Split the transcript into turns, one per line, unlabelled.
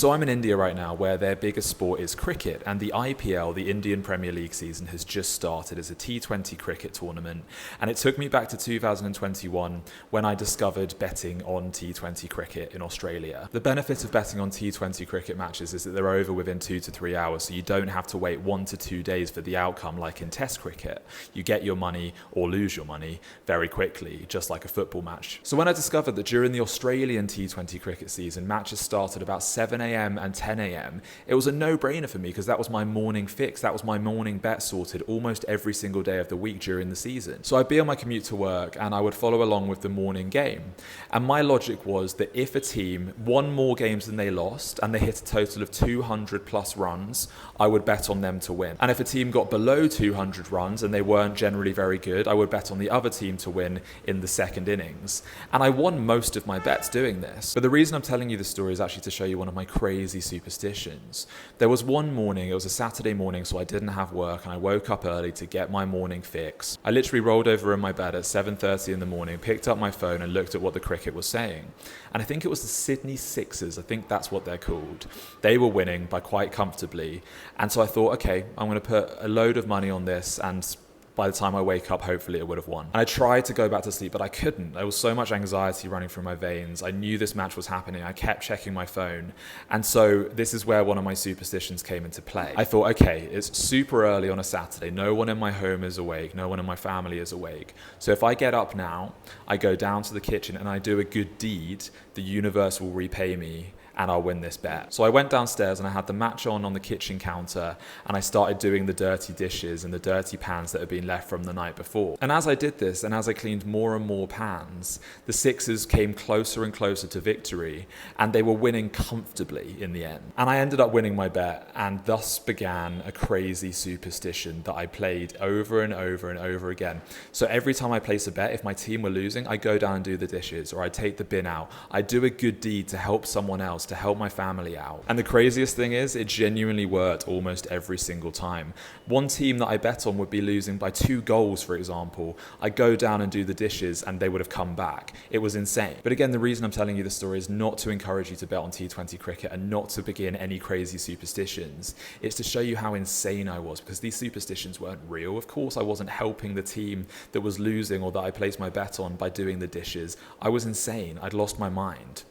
So I'm in India right now, where their biggest sport is cricket, and the IPL, the Indian Premier League season, has just started as a T20 cricket tournament. And it took me back to 2021 when I discovered betting on T20 cricket in Australia. The benefit of betting on T20 cricket matches is that they're over within 2 to 3 hours, so you don't have to wait 1 to 2 days for the outcome like in Test cricket. You get your money or lose your money very quickly, just like a football match. So when I discovered that during the Australian T20 cricket season, matches started about 7 a.m. and 10 a.m, it was a no-brainer for me because that was my morning fix. That was my morning bet sorted almost every single day of the week during the season. So I'd be on my commute to work and I would follow along with the morning game. And my logic was that if a team won more games than they lost and they hit a total of 200 plus runs, I would bet on them to win. And if a team got below 200 runs and they weren't generally very good, I would bet on the other team to win in the second innings. And I won most of my bets doing this. But the reason I'm telling you this story is actually to show you one of my crazy superstitions. There was one morning, it was a Saturday morning, so I didn't have work, and I woke up early to get my morning fix. I literally rolled over in my bed at 7:30 in the morning, picked up my phone and looked at what the cricket was saying. And I think it was the Sydney Sixers, I think that's what they're called. They were winning by quite comfortably. And so I thought, okay, I'm going to put a load of money on this, and by the time I wake up, hopefully it would have won. And I tried to go back to sleep, but I couldn't. There was so much anxiety running through my veins. I knew this match was happening. I kept checking my phone. And so this is where one of my superstitions came into play. I thought, okay, it's super early on a Saturday. No one in my home is awake. No one in my family is awake. So if I get up now, I go down to the kitchen and I do a good deed, the universe will repay me and I'll win this bet. So I went downstairs and I had the match on the kitchen counter, and I started doing the dirty dishes and the dirty pans that had been left from the night before. And as I did this, and as I cleaned more and more pans, the Sixers came closer and closer to victory, and they were winning comfortably in the end. And I ended up winning my bet, and thus began a crazy superstition that I played over and over and over again. So every time I place a bet, if my team were losing, I go down and do the dishes, or I take the bin out. I do a good deed to help someone else, to help my family out. And the craziest thing is, it genuinely worked almost every single time. One team that I bet on would be losing by 2 goals, for example. I go down and do the dishes and they would have come back. It was insane. But again, the reason I'm telling you this story is not to encourage you to bet on T20 cricket and not to begin any crazy superstitions. It's to show you how insane I was, because these superstitions weren't real. Of course, I wasn't helping the team that was losing or that I placed my bet on by doing the dishes. I was insane. I'd lost my mind.